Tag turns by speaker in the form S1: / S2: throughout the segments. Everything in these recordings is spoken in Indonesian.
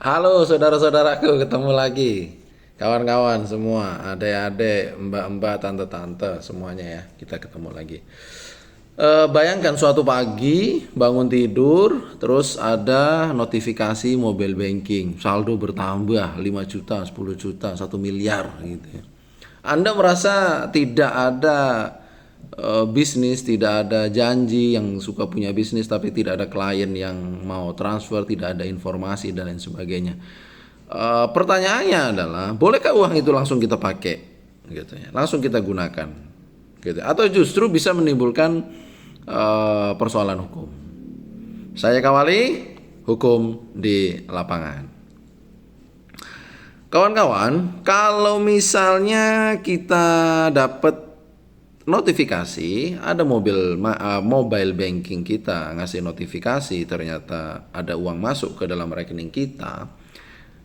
S1: Halo saudara-saudaraku, ketemu lagi. Kawan-kawan semua, adik-adik, mbak-mbak, tante-tante, semuanya ya, kita ketemu lagi. Bayangkan suatu pagi bangun tidur, terus ada notifikasi mobile banking, saldo bertambah 5 juta, 10 juta, 1 miliar gitu ya. Anda merasa tidak ada bisnis, tidak ada janji yang suka punya bisnis tapi tidak ada klien yang mau transfer, tidak ada informasi dan lain sebagainya. Pertanyaannya adalah, bolehkah uang itu langsung kita pakai, gitu ya, langsung kita gunakan, gitu, atau justru bisa menimbulkan persoalan hukum? Saya kawali hukum di lapangan. Kawan-kawan, kalau misalnya kita dapat notifikasi, ada mobile banking kita ngasih notifikasi ternyata ada uang masuk ke dalam rekening kita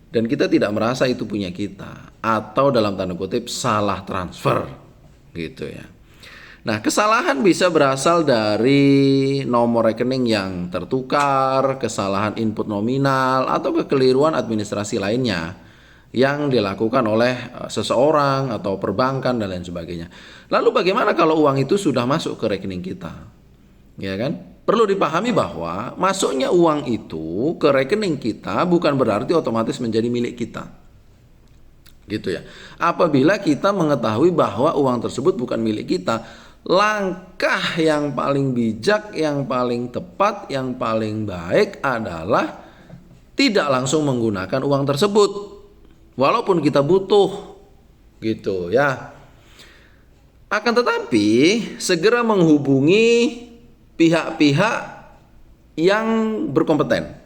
S1: dan kita tidak merasa itu punya kita, atau dalam tanda kutip salah transfer gitu ya. Nah, kesalahan bisa berasal dari nomor rekening yang tertukar, kesalahan input nominal, atau kekeliruan administrasi lainnya yang dilakukan oleh seseorang atau perbankan dan lain sebagainya. Lalu bagaimana kalau uang itu sudah masuk ke rekening kita? Ya kan? Perlu dipahami bahwa masuknya uang itu ke rekening kita bukan berarti otomatis menjadi milik kita. Gitu ya. Apabila kita mengetahui bahwa uang tersebut bukan milik kita, langkah yang paling bijak, yang paling tepat, yang paling baik adalah tidak langsung menggunakan uang tersebut. Walaupun kita butuh, gitu ya. Akan tetapi segera menghubungi pihak-pihak yang berkompeten.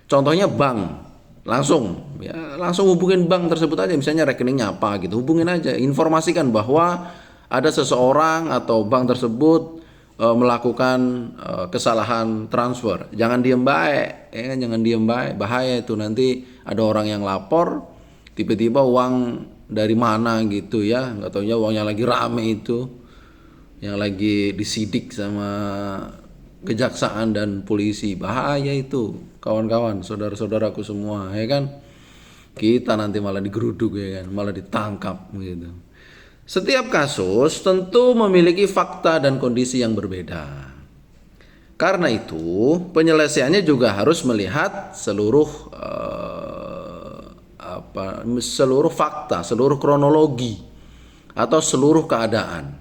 S1: Contohnya bank, langsung ya, langsung hubungin bank tersebut aja, misalnya rekeningnya apa gitu, hubungin aja, informasikan bahwa ada seseorang atau bank tersebut melakukan kesalahan transfer. Jangan diem baik, ya kan? Jangan diem baik, bahaya itu, nanti ada orang yang lapor. Tiba-tiba uang dari mana gitu ya, nggak taunya uangnya lagi rame itu, yang lagi disidik sama kejaksaan dan polisi. Bahaya itu kawan-kawan, saudara-saudaraku semua ya kan. Kita nanti malah digeruduk ya kan, malah ditangkap gitu. Setiap kasus tentu memiliki fakta dan kondisi yang berbeda. Karena itu penyelesaiannya juga harus melihat seluruh fakta, seluruh kronologi atau seluruh keadaan.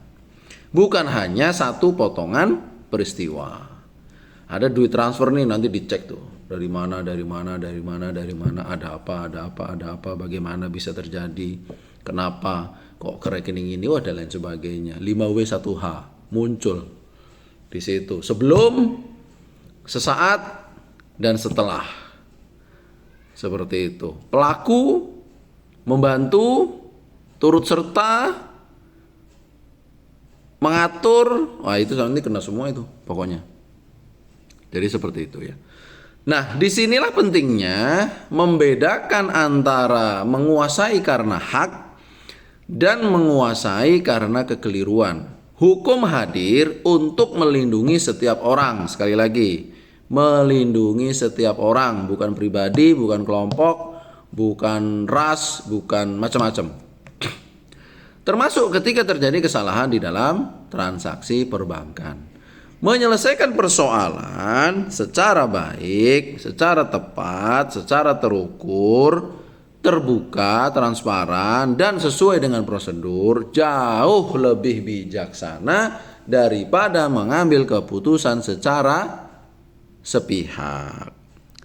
S1: Bukan hanya satu potongan peristiwa. Ada duit transfer nih, nanti dicek tuh. Dari mana, ada apa, bagaimana bisa terjadi, kenapa kok ke rekening ini, dan lain sebagainya. 5W1H muncul di situ. Sebelum, sesaat, dan setelah. Seperti itu. Pelaku membantu, turut serta, mengatur. Wah, itu nanti kena semua itu pokoknya. Jadi seperti itu ya. Nah, disinilah pentingnya membedakan antara menguasai karena hak dan menguasai karena kekeliruan. Hukum hadir untuk melindungi setiap orang. Sekali lagi, melindungi setiap orang, bukan pribadi, bukan kelompok, bukan ras, bukan macam-macam. Termasuk ketika terjadi kesalahan di dalam transaksi perbankan. Menyelesaikan persoalan secara baik, secara tepat, secara terukur, terbuka, transparan, dan sesuai dengan prosedur jauh lebih bijaksana daripada mengambil keputusan secara sepihak,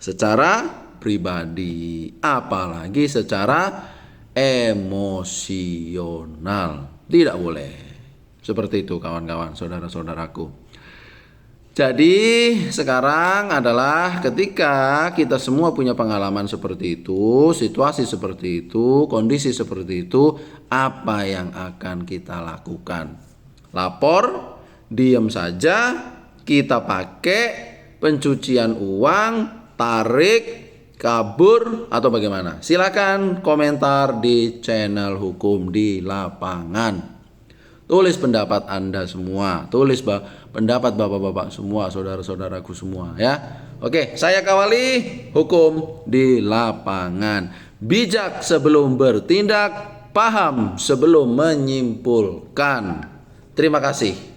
S1: secara pribadi, apalagi secara emosional. Tidak boleh seperti itu kawan-kawan, saudara-saudaraku. Jadi sekarang adalah ketika kita semua punya pengalaman seperti itu, situasi seperti itu, kondisi seperti itu, apa yang akan kita lakukan? Lapor, diam saja, kita pakai pencucian uang, tarik, kabur, atau bagaimana? Silakan komentar di channel Hukum di Lapangan. Tulis pendapat Anda semua, tulis pendapat bapak-bapak semua, saudara-saudaraku semua ya. Oke, saya Kawali, hukum di lapangan. Bijak sebelum bertindak, paham sebelum menyimpulkan. Terima kasih.